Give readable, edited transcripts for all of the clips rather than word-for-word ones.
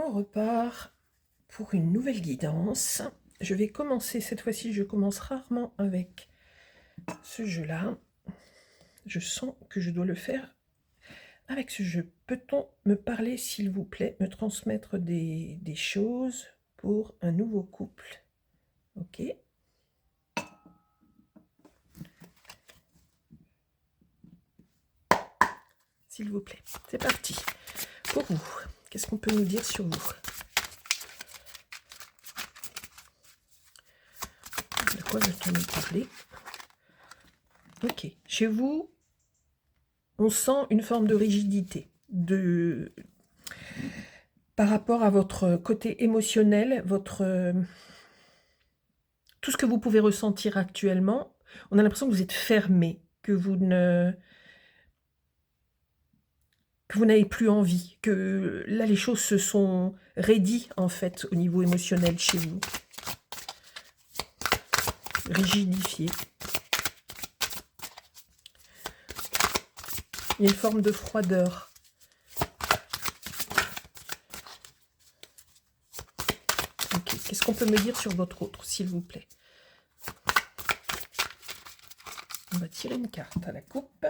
On repart pour une nouvelle guidance. Je vais commencer, cette fois-ci, je commence rarement avec ce jeu-là. Je sens que je dois le faire avec ce jeu. Peut-on me parler, s'il vous plaît, me transmettre des choses pour un nouveau couple? Ok. S'il vous plaît. C'est parti. Pour vous, qu'est-ce qu'on peut nous dire sur vous? De quoi veut-on nous parler? Ok. Chez vous, on sent une forme de rigidité, par rapport à votre côté émotionnel, tout ce que vous pouvez ressentir actuellement. On a l'impression que vous êtes fermé, que vous n'avez plus envie, que là les choses se sont raidies en fait au niveau émotionnel chez vous. Rigidifié. Il y a une forme de froideur. Ok, qu'est-ce qu'on peut me dire sur votre autre, s'il vous plaît? On va tirer une carte à la coupe.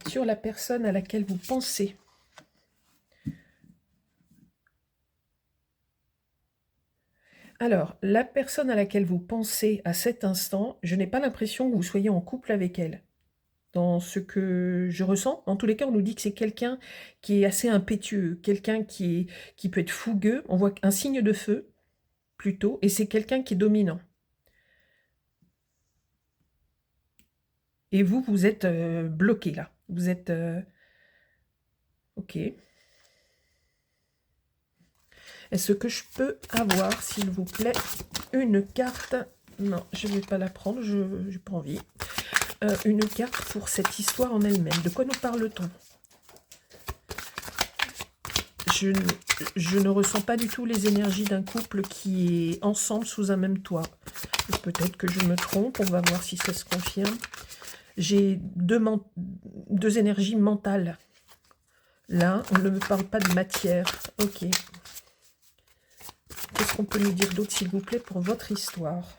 Sur la personne à laquelle vous pensez. Alors, la personne à laquelle vous pensez à cet instant, je n'ai pas l'impression que vous soyez en couple avec elle. Dans ce que je ressens, en tous les cas, on nous dit que c'est quelqu'un qui est assez impétueux, quelqu'un qui peut être fougueux. On voit un signe de feu, plutôt, et c'est quelqu'un qui est dominant. Et vous, vous êtes bloqué là. Vous êtes... ok. Est-ce que je peux avoir, s'il vous plaît, une carte? Non, je ne vais pas la prendre, je n'ai pas envie. Une carte pour cette histoire en elle-même. De quoi nous parle-t-on? Je ne ressens pas du tout les énergies d'un couple qui est ensemble sous un même toit. Peut-être que je me trompe, on va voir si ça se confirme. J'ai deux énergies mentales. Là, on ne me parle pas de matière. Ok. Qu'est-ce qu'on peut nous dire d'autre, s'il vous plaît, pour votre histoire?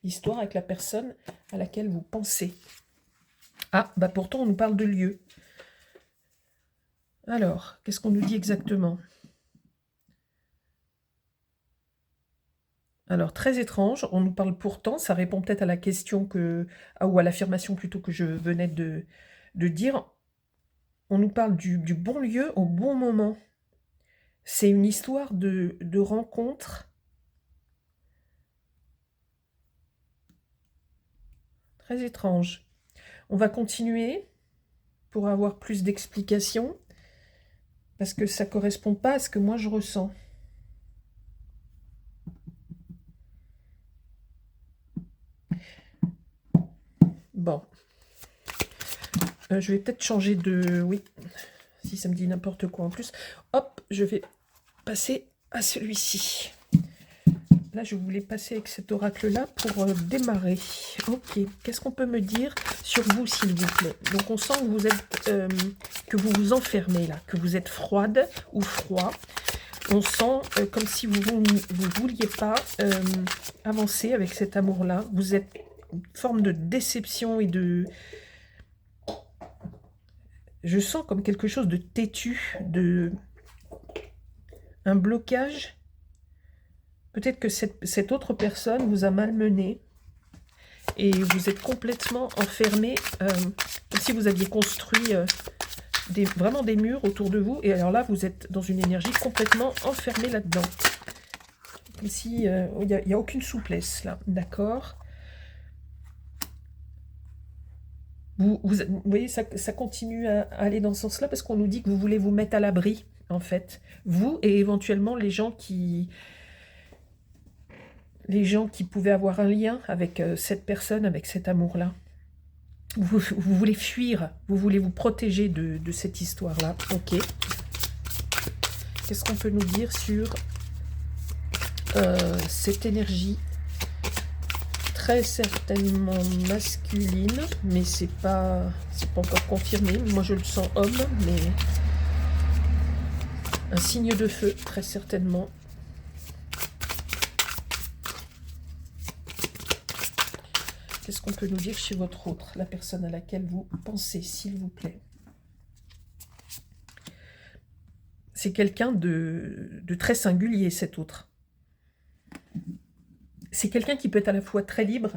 L'histoire avec la personne à laquelle vous pensez. Ah, bah pourtant, on nous parle de lieu. Alors, qu'est-ce qu'on nous dit exactement? Alors, très étrange, on nous parle pourtant, ça répond peut-être à la question ou à l'affirmation plutôt que je venais de dire. On nous parle du bon lieu au bon moment. C'est une histoire de rencontre. Très étrange. On va continuer pour avoir plus d'explications, parce que ça ne correspond pas à ce que moi je ressens. Bon. Je vais peut-être changer de... Oui, si ça me dit n'importe quoi en plus. Hop, je vais passer à celui-ci. Là, je voulais passer avec cet oracle-là pour démarrer. Ok, qu'est-ce qu'on peut me dire sur vous, s'il vous plaît? Donc, on sent que vous êtes, que vous vous enfermez là, que vous êtes froide ou froid. On sent comme si vous ne vouliez pas avancer avec cet amour-là. Vous êtes une forme de déception et de... Je sens comme quelque chose de têtu, un blocage. Peut-être que cette autre personne vous a malmené et vous êtes complètement enfermé, comme si vous aviez construit vraiment des murs autour de vous. Et alors là, vous êtes dans une énergie complètement enfermée là-dedans. Comme si il n'y a aucune souplesse là, d'accord? Vous voyez, ça continue à aller dans ce sens-là parce qu'on nous dit que vous voulez vous mettre à l'abri, en fait. Vous et éventuellement les gens qui pouvaient avoir un lien avec cette personne, avec cet amour-là. Vous voulez fuir, vous voulez vous protéger de cette histoire-là. Ok. Qu'est-ce qu'on peut nous dire sur cette énergie très certainement masculine, mais c'est pas encore confirmé. Moi, je le sens homme, mais Un signe de feu, très certainement. Qu'est-ce qu'on peut nous dire chez votre autre, la personne à laquelle vous pensez, s'il vous plaît? C'est quelqu'un de très singulier, cet autre. C'est quelqu'un qui peut être à la fois très libre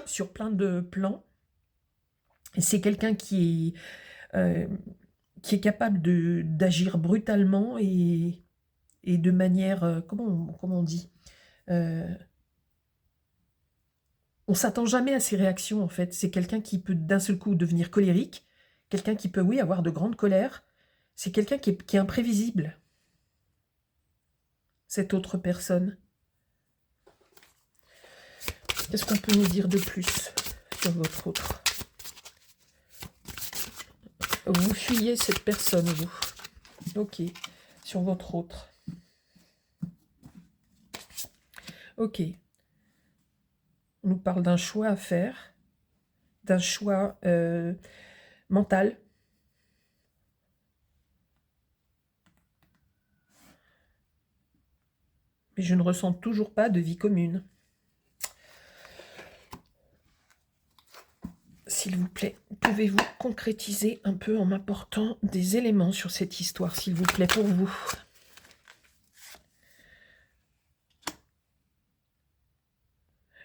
sur plein de plans. C'est quelqu'un qui est capable d'agir brutalement et de manière, comment on dit, on s'attend jamais à ses réactions, en fait. C'est quelqu'un qui peut d'un seul coup devenir colérique, quelqu'un qui peut, oui, avoir de grandes colères. C'est quelqu'un qui est imprévisible, cette autre personne. Qu'est-ce qu'on peut nous dire de plus sur votre autre? Vous fuyez cette personne, vous. Ok. Sur votre autre. Ok. On nous parle d'un choix à faire, d'un choix mental. Mais je ne ressens toujours pas de vie commune. S'il vous plaît, pouvez-vous concrétiser un peu en m'apportant des éléments sur cette histoire, s'il vous plaît, pour vous?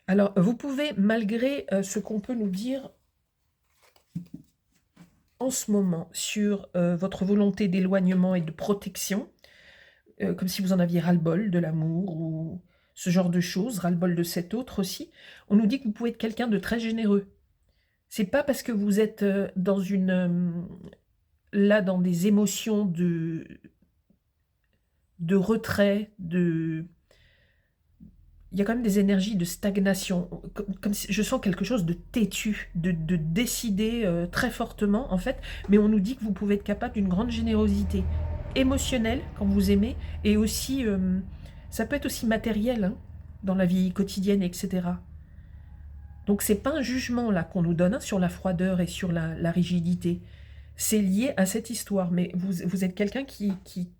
Alors, vous pouvez, malgré ce qu'on peut nous dire en ce moment sur votre volonté d'éloignement et de protection, comme si vous en aviez ras-le-bol de l'amour ou ce genre de choses, ras-le-bol de cet autre aussi, on nous dit que vous pouvez être quelqu'un de très généreux. C'est pas parce que vous êtes dans là, dans des émotions de retrait, il y a quand même des énergies de stagnation, comme si je sens quelque chose de têtu, de décider très fortement, en fait, mais on nous dit que vous pouvez être capable d'une grande générosité émotionnelle quand vous aimez, et aussi, ça peut être aussi matériel, hein, dans la vie quotidienne, etc. Donc c'est pas un jugement là qu'on nous donne, hein, sur la froideur et sur la rigidité. C'est lié à cette histoire, mais vous êtes quelqu'un qui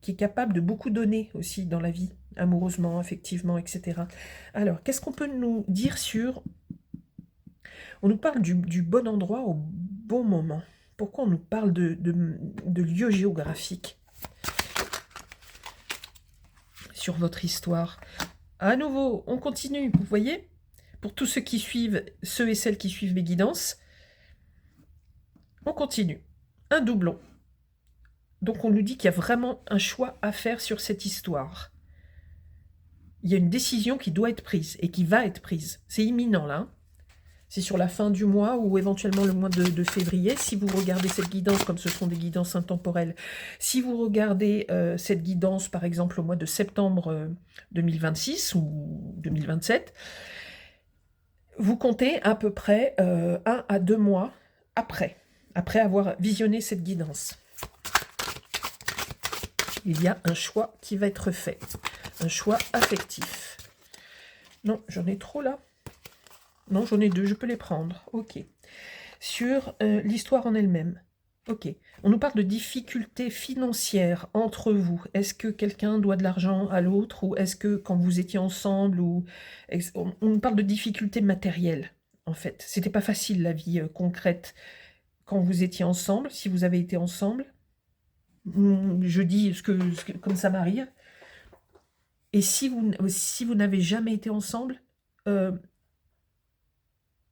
est capable de beaucoup donner aussi dans la vie, amoureusement, affectivement, etc. Alors, qu'est-ce qu'on peut nous dire sur... On nous parle du bon endroit au bon moment. Pourquoi on nous parle de lieu géographique sur votre histoire? À nouveau, on continue, vous voyez? Pour tous ceux qui suivent, ceux et celles qui suivent mes guidances, on continue. Un doublon. Donc on nous dit qu'il y a vraiment un choix à faire sur cette histoire. Il y a une décision qui doit être prise et qui va être prise. C'est imminent là. C'est sur la fin du mois ou éventuellement le mois de février. Si vous regardez cette guidance, comme ce sont des guidances intemporelles, si vous regardez cette guidance par exemple au mois de septembre 2026 ou 2027, vous comptez à peu près 1 à 2 mois après avoir visionné cette guidance. Il y a un choix qui va être fait, un choix affectif. Non, j'en ai trop là. Non, j'en ai 2, je peux les prendre. Ok. Sur l'histoire en elle-même. Ok. On nous parle de difficultés financières entre vous. Est-ce que quelqu'un doit de l'argent à l'autre, ou est-ce que quand vous étiez ensemble, ou on nous parle de difficultés matérielles, en fait. C'était pas facile la vie concrète quand vous étiez ensemble, si vous avez été ensemble. Je dis comme ça m'arrive. Et si vous n'avez jamais été ensemble, on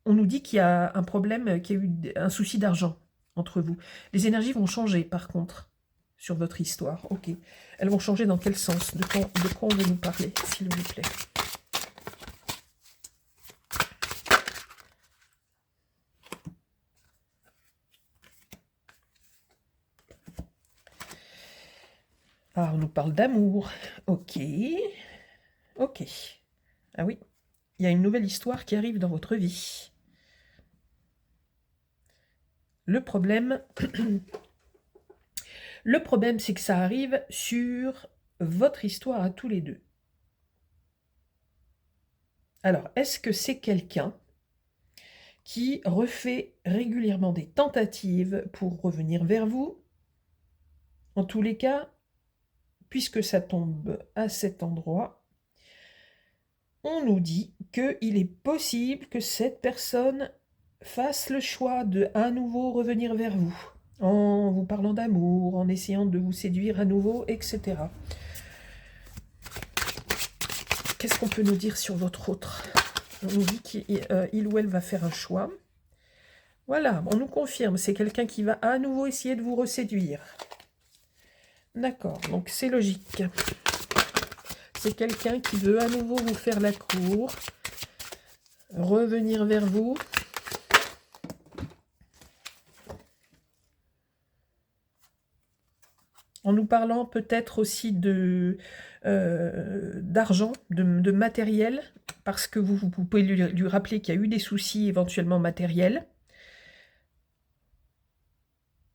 nous dit qu'il y a un problème, qu'il y a eu un souci d'argent entre vous. Les énergies vont changer, par contre, sur votre histoire. Ok. Elles vont changer dans quel sens? De quoi on veut nous parler, s'il vous plaît? Ah, on nous parle d'amour. Ok. Ok. Ah oui. Il y a une nouvelle histoire qui arrive dans votre vie. Le problème, c'est que ça arrive sur votre histoire à tous les deux. Alors, est-ce que c'est quelqu'un qui refait régulièrement des tentatives pour revenir vers vous? En tous les cas, puisque ça tombe à cet endroit, on nous dit qu'il est possible que cette personne fasse le choix de à nouveau revenir vers vous, en vous parlant d'amour, en essayant de vous séduire à nouveau, etc. Qu'est-ce qu'on peut nous dire sur votre autre? On nous dit qu'il ou elle va faire un choix. Voilà, on nous confirme, c'est quelqu'un qui va à nouveau essayer de vous reséduire. D'accord, donc c'est logique. C'est quelqu'un qui veut à nouveau vous faire la cour, revenir vers vous. En nous parlant peut-être aussi d'argent, de matériel, parce que vous pouvez lui rappeler qu'il y a eu des soucis éventuellement matériels.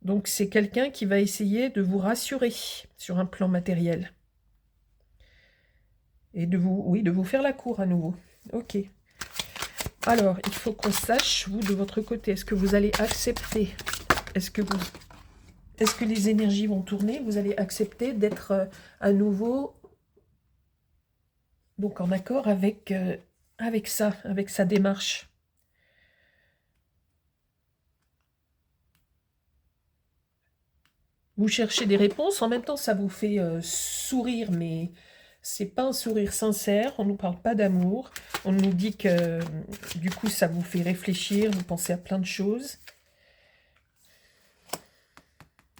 Donc c'est quelqu'un qui va essayer de vous rassurer sur un plan matériel. Et de vous faire la cour à nouveau. Ok. Alors, il faut qu'on sache, vous, de votre côté, est-ce que vous allez accepter? Est-ce que les énergies vont tourner? Vous allez accepter d'être à nouveau donc en accord avec ça, avec sa démarche? Vous cherchez des réponses, en même temps ça vous fait sourire, mais c'est pas un sourire sincère, on ne nous parle pas d'amour, on nous dit que du coup ça vous fait réfléchir, vous pensez à plein de choses.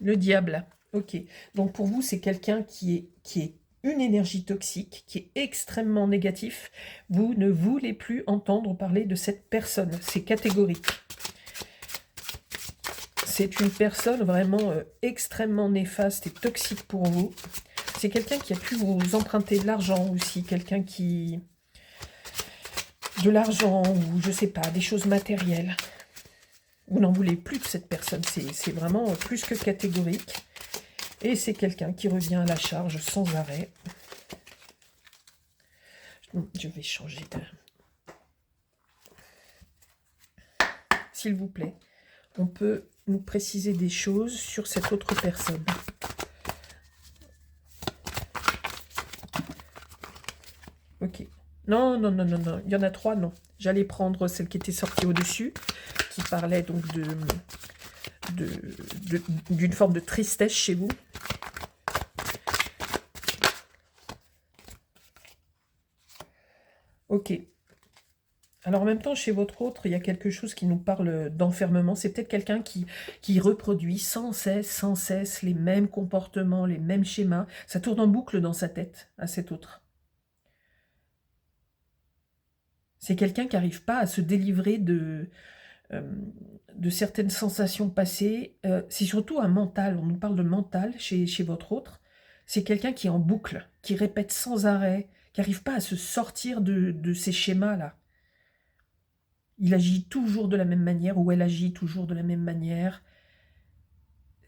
Le diable, ok. Donc pour vous c'est quelqu'un qui est une énergie toxique, qui est extrêmement négatif. Vous ne voulez plus entendre parler de cette personne, c'est catégorique. C'est une personne vraiment extrêmement néfaste et toxique pour vous. C'est quelqu'un qui a pu vous emprunter de l'argent aussi, quelqu'un qui... de l'argent ou je sais pas, des choses matérielles. Vous n'en voulez plus de cette personne, c'est vraiment plus que catégorique. Et c'est quelqu'un qui revient à la charge sans arrêt. Je vais changer de... S'il vous plaît, on peut nous préciser des choses sur cette autre personne. Ok. Non, non, non, non, non. Il y en a 3, non. J'allais prendre celle qui était sortie au-dessus, qui parlait donc d'une forme de tristesse chez vous. Ok. Alors en même temps, chez votre autre, il y a quelque chose qui nous parle d'enfermement. C'est peut-être quelqu'un qui reproduit sans cesse les mêmes comportements, les mêmes schémas. Ça tourne en boucle dans sa tête, à cet autre. C'est quelqu'un qui n'arrive pas à se délivrer de certaines sensations passées. C'est surtout un mental, on nous parle de mental chez votre autre. C'est quelqu'un qui est en boucle, qui répète sans arrêt, qui n'arrive pas à se sortir de ces schémas-là. Il agit toujours de la même manière, ou elle agit toujours de la même manière.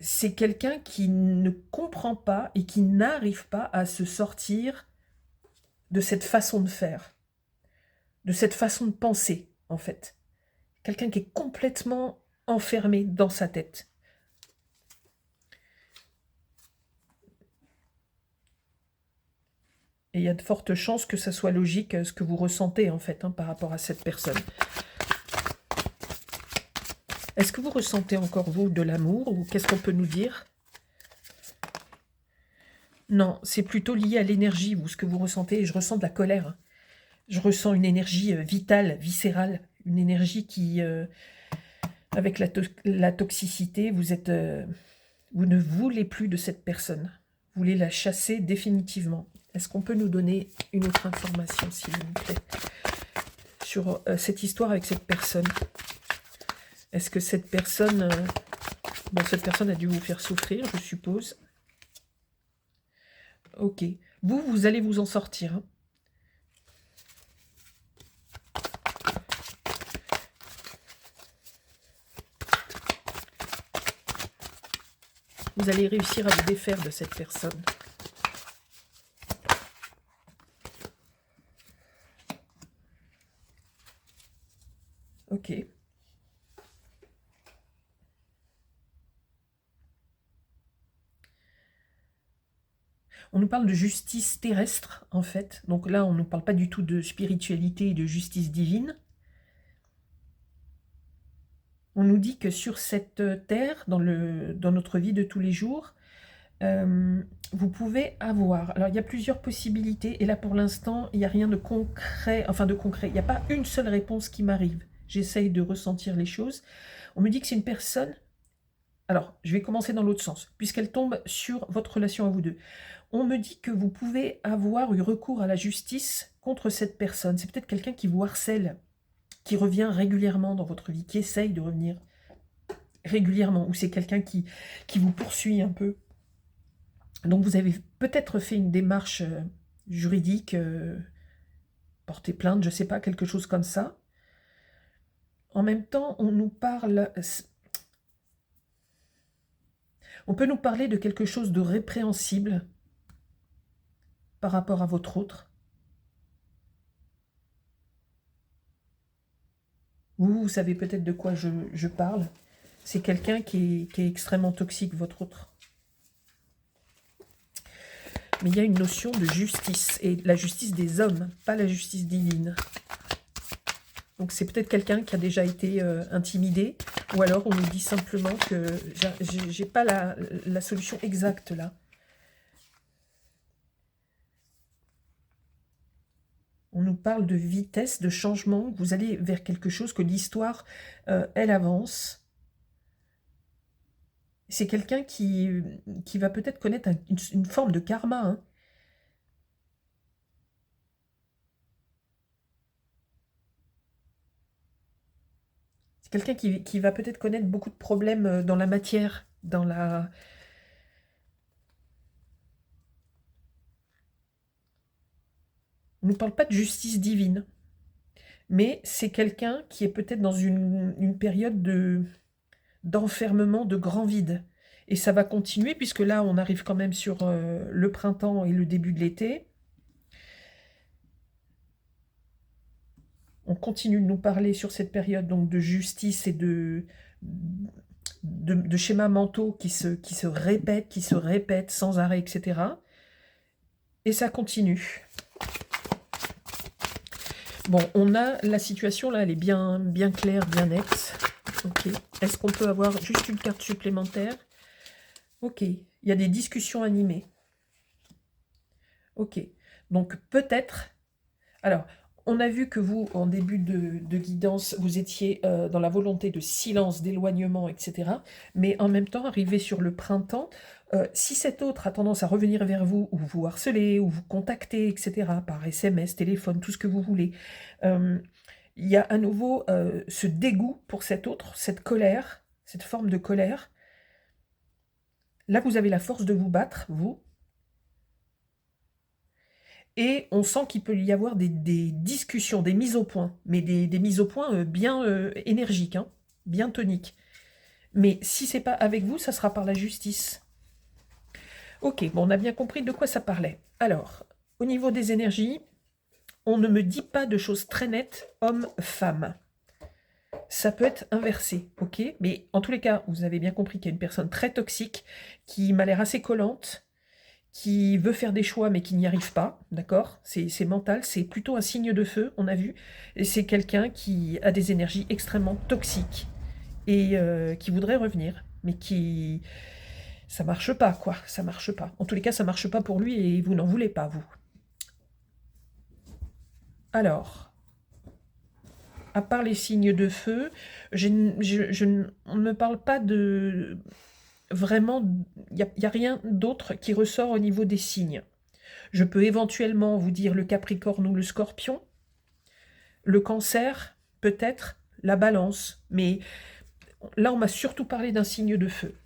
C'est quelqu'un qui ne comprend pas et qui n'arrive pas à se sortir de cette façon de faire, de cette façon de penser, en fait. Quelqu'un qui est complètement enfermé dans sa tête. Et il y a de fortes chances que ça soit logique ce que vous ressentez, en fait, par rapport à cette personne. Est-ce que vous ressentez encore, vous, de l'amour, ou qu'est-ce qu'on peut nous dire? Non, c'est plutôt lié à l'énergie, vous, ce que vous ressentez. Et je ressens de la colère. Je ressens une énergie vitale, viscérale, une énergie qui, avec la toxicité, vous ne voulez plus de cette personne. Vous voulez la chasser définitivement. Est-ce qu'on peut nous donner une autre information, s'il vous plaît, sur cette histoire avec cette personne? Est-ce que cette personne... bon, cette personne a dû vous faire souffrir, je suppose. Ok. Vous allez vous en sortir. Hein. Vous allez réussir à vous défaire de cette personne. Ok. On nous parle de justice terrestre, en fait. Donc là, on ne nous parle pas du tout de spiritualité et de justice divine. On nous dit que sur cette terre, dans notre vie de tous les jours, vous pouvez avoir... Alors, il y a plusieurs possibilités, et là, pour l'instant, il n'y a rien de concret, enfin de concret. Il n'y a pas une seule réponse qui m'arrive. J'essaye de ressentir les choses. On me dit que c'est une personne... Alors, je vais commencer dans l'autre sens, puisqu'elle tombe sur votre relation à vous deux. On me dit que vous pouvez avoir eu recours à la justice contre cette personne. C'est peut-être quelqu'un qui vous harcèle, qui revient régulièrement dans votre vie, qui essaye de revenir régulièrement, ou c'est quelqu'un qui vous poursuit un peu. Donc vous avez peut-être fait une démarche juridique, porter plainte, je ne sais pas, quelque chose comme ça. En même temps, on nous parle... On peut nous parler de quelque chose de répréhensible par rapport à votre autre. Vous savez peut-être de quoi je parle. C'est quelqu'un qui est extrêmement toxique, votre autre. Mais il y a une notion de justice, et la justice des hommes, pas la justice divine. Donc c'est peut-être quelqu'un qui a déjà été intimidé, ou alors on nous dit simplement que j'ai pas la solution exacte là. On nous parle de vitesse, de changement, vous allez vers quelque chose, que l'histoire, elle avance. C'est quelqu'un qui va peut-être connaître une forme de karma, hein. C'est quelqu'un qui va peut-être connaître beaucoup de problèmes dans la matière, dans la... On ne nous parle pas de justice divine, mais c'est quelqu'un qui est peut-être dans une période d'enfermement, de grand vide. Et ça va continuer, puisque là, on arrive quand même sur le printemps et le début de l'été. On continue de nous parler sur cette période donc de justice et de schémas mentaux qui se répètent sans arrêt, etc. Et ça continue. Bon, on a la situation là, elle est bien claire, bien nette. Ok. Est-ce qu'on peut avoir juste une carte supplémentaire? Ok. Il y a des discussions animées. Ok. Donc peut-être... Alors, on a vu que vous, en début de guidance, vous étiez dans la volonté de silence, d'éloignement, etc. Mais en même temps, arrivé sur le printemps, si cet autre a tendance à revenir vers vous, ou vous harceler, ou vous contacter, etc., par SMS, téléphone, tout ce que vous voulez, il y a à nouveau ce dégoût pour cet autre, cette colère, cette forme de colère. Là, vous avez la force de vous battre, vous. Et on sent qu'il peut y avoir des discussions, des mises au point, mais des mises au point bien énergiques, hein, bien toniques. Mais si c'est pas avec vous, ça sera par la justice. Ok, bon, on a bien compris de quoi ça parlait. Alors, au niveau des énergies, on ne me dit pas de choses très nettes, homme-femme. Ça peut être inversé, ok? Mais en tous les cas, vous avez bien compris qu'il y a une personne très toxique, qui m'a l'air assez collante, qui veut faire des choix mais qui n'y arrive pas, d'accord? C'est mental, c'est plutôt un signe de feu, on a vu. Et c'est quelqu'un qui a des énergies extrêmement toxiques et qui voudrait revenir, mais qui... Ça marche pas, quoi, ça marche pas. En tous les cas, ça marche pas pour lui et vous n'en voulez pas, vous. Alors, à part les signes de feu, on ne me parle pas de... Vraiment, il n'y a rien d'autre qui ressort au niveau des signes. Je peux éventuellement vous dire le Capricorne ou le Scorpion, le Cancer, peut-être, la Balance, mais là, on m'a surtout parlé d'un signe de feu.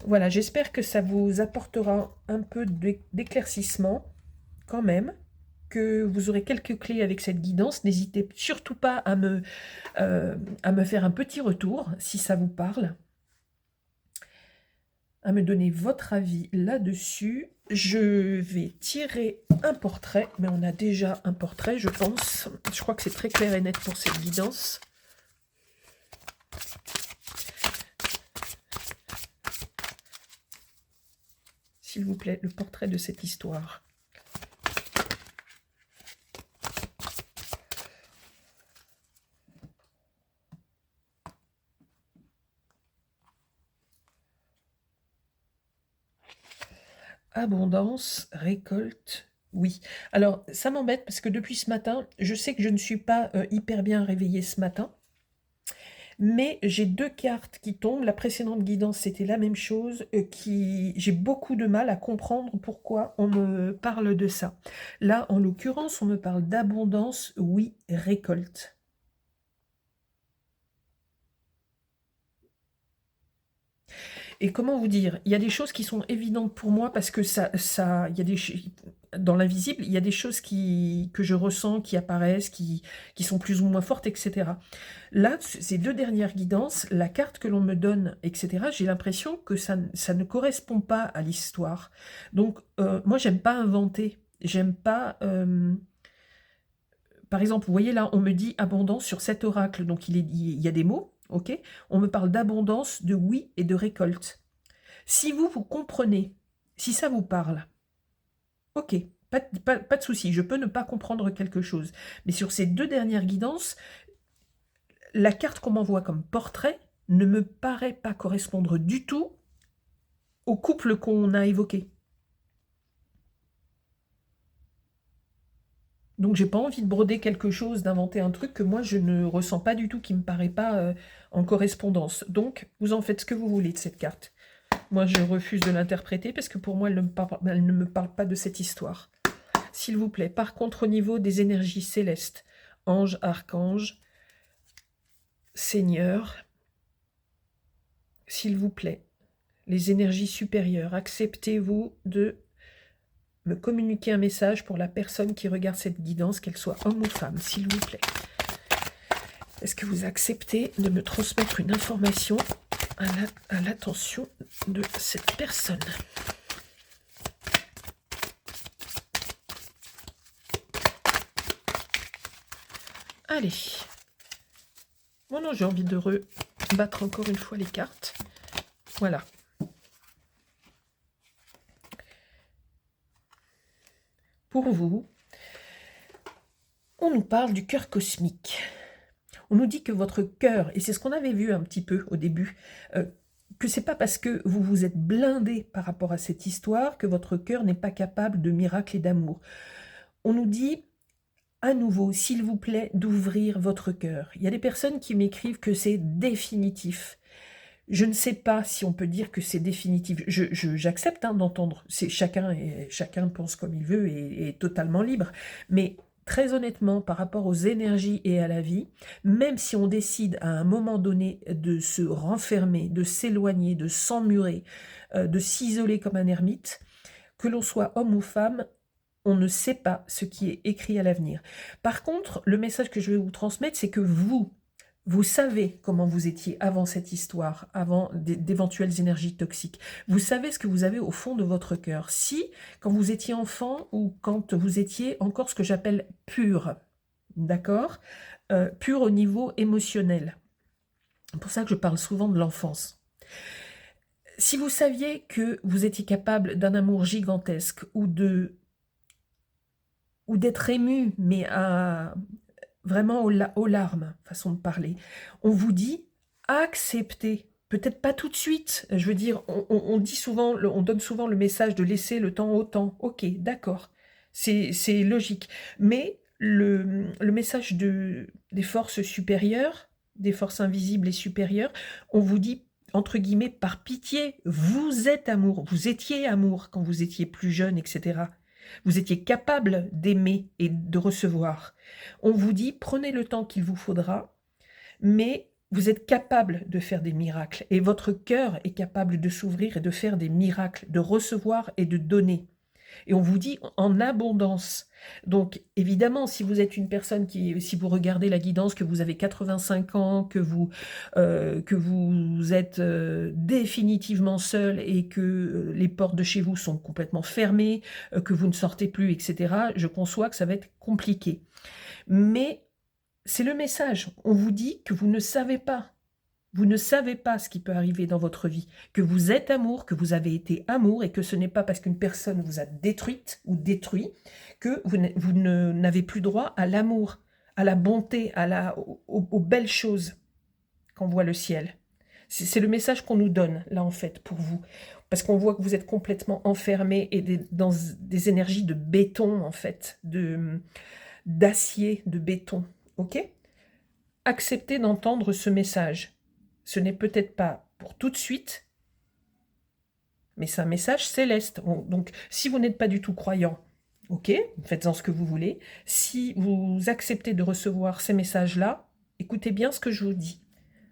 Voilà, j'espère que ça vous apportera un peu d'éclaircissement, quand même, que vous aurez quelques clés avec cette guidance. N'hésitez surtout pas à me faire un petit retour, si ça vous parle, à me donner votre avis là-dessus. Je vais tirer un portrait, mais on a déjà un portrait, je pense. Je crois que c'est très clair et net pour cette guidance. s'il vous plaît, le portrait de cette histoire. Abondance, récolte, oui. Alors, ça m'embête parce que depuis ce matin, je sais que je ne suis pas hyper bien réveillée ce matin, mais j'ai 2 cartes qui tombent. La précédente guidance, c'était la même chose, j'ai beaucoup de mal à comprendre pourquoi on me parle de ça. Là, en l'occurrence, on me parle d'abondance, oui, récolte. Et comment vous dire? Il y a des choses qui sont évidentes pour moi parce que il y a dans l'invisible, il y a des choses que je ressens, qui apparaissent, qui sont plus ou moins fortes, etc. Là, ces 2 dernières guidances, la carte que l'on me donne, etc., j'ai l'impression que ça ne correspond pas à l'histoire. Donc, moi, j'aime pas inventer. J'aime pas... par exemple, vous voyez là, on me dit abondance sur cet oracle, donc il y a des mots, ok? On me parle d'abondance, de oui et de récolte. Si vous comprenez, si ça vous parle, ok, pas de souci, je peux ne pas comprendre quelque chose. Mais sur ces 2 dernières guidances, la carte qu'on m'envoie comme portrait ne me paraît pas correspondre du tout au couple qu'on a évoqué. Donc j'ai pas envie de broder quelque chose, d'inventer un truc que moi je ne ressens pas du tout, qui me paraît pas en correspondance. Donc vous en faites ce que vous voulez de cette carte. Moi je refuse de l'interpréter parce que pour moi elle ne me parle pas de cette histoire. S'il vous plaît. Par contre, au niveau des énergies célestes, ange, archange, seigneur, s'il vous plaît, les énergies supérieures, acceptez-vous de me communiquer un message pour la personne qui regarde cette guidance, qu'elle soit homme ou femme, s'il vous plaît. Est-ce que vous acceptez de me transmettre une information à l'attention de cette personne ? Allez. Bon, non, j'ai envie de rebattre encore une fois les cartes. Voilà. Pour vous, on nous parle du cœur cosmique. On nous dit que votre cœur, et c'est ce qu'on avait vu un petit peu au début, que c'est pas parce que vous vous êtes blindé par rapport à cette histoire que votre cœur n'est pas capable de miracles et d'amour. On nous dit à nouveau, s'il vous plaît, d'ouvrir votre cœur. Il y a des personnes qui m'écrivent que c'est définitif. Je ne sais pas si on peut dire que c'est définitif. J'accepte d'entendre. Chacun pense comme il veut et est totalement libre. Mais très honnêtement, par rapport aux énergies et à la vie, même si on décide à un moment donné de se renfermer, de s'éloigner, de s'emmurer, de s'isoler comme un ermite, que l'on soit homme ou femme, on ne sait pas ce qui est écrit à l'avenir. Par contre, le message que je vais vous transmettre, c'est que vous savez comment vous étiez avant cette histoire, avant d'éventuelles énergies toxiques. Vous savez ce que vous avez au fond de votre cœur. Si, quand vous étiez enfant ou quand vous étiez encore ce que j'appelle pur, d'accord, pur au niveau émotionnel. C'est pour ça que je parle souvent de l'enfance. Si vous saviez que vous étiez capable d'un amour gigantesque ou d'être ému, mais vraiment aux larmes, façon de parler. On vous dit, acceptez. Peut-être pas tout de suite. Je veux dire, on dit souvent, on donne souvent le message de laisser le temps au temps. Ok, d'accord. C'est logique. Mais le message des forces supérieures, des forces invisibles et supérieures, on vous dit, entre guillemets, par pitié, vous êtes amour. Vous étiez amour quand vous étiez plus jeune, etc. Vous étiez capable d'aimer et de recevoir. On vous dit, prenez le temps qu'il vous faudra, mais vous êtes capable de faire des miracles. Et votre cœur est capable de s'ouvrir et de faire des miracles, de recevoir et de donner. Et on vous dit en abondance. Donc, évidemment, si vous êtes une personne si vous regardez la guidance, que vous avez 85 ans, que vous êtes définitivement seul et que les portes de chez vous sont complètement fermées, que vous ne sortez plus, etc., je conçois que ça va être compliqué. Mais c'est le message. On vous dit que vous ne savez pas. Vous ne savez pas ce qui peut arriver dans votre vie, que vous êtes amour, que vous avez été amour, et que ce n'est pas parce qu'une personne vous a détruite ou détruit que vous n'avez plus droit à l'amour, à la bonté, aux belles choses qu'on voit le ciel. C'est le message qu'on nous donne, là, en fait, pour vous. Parce qu'on voit que vous êtes complètement enfermés et dans des énergies de béton, en fait, d'acier, de béton. Ok? Acceptez d'entendre ce message. Ce n'est peut-être pas pour tout de suite, mais c'est un message céleste. Donc, si vous n'êtes pas du tout croyant, ok, faites-en ce que vous voulez. Si vous acceptez de recevoir ces messages-là, écoutez bien ce que je vous dis.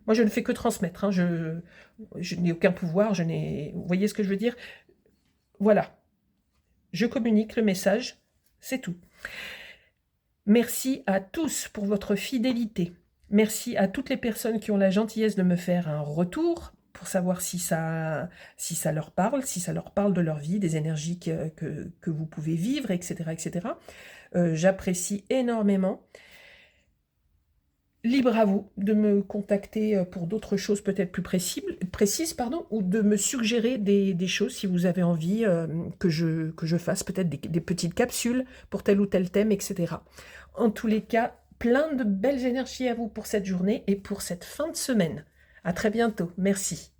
Moi, je ne fais que transmettre. Hein. Je n'ai aucun pouvoir. Vous voyez ce que je veux dire? Voilà. Je communique le message. C'est tout. Merci à tous pour votre fidélité. Merci à toutes les personnes qui ont la gentillesse de me faire un retour pour savoir si ça leur parle, si ça leur parle de leur vie, des énergies que vous pouvez vivre, etc. etc. J'apprécie énormément. Libre à vous de me contacter pour d'autres choses peut-être plus précises, ou de me suggérer des choses si vous avez envie que je fasse peut-être des petites capsules pour tel ou tel thème, etc. En tous les cas, plein de belles énergies à vous pour cette journée et pour cette fin de semaine. À très bientôt. Merci.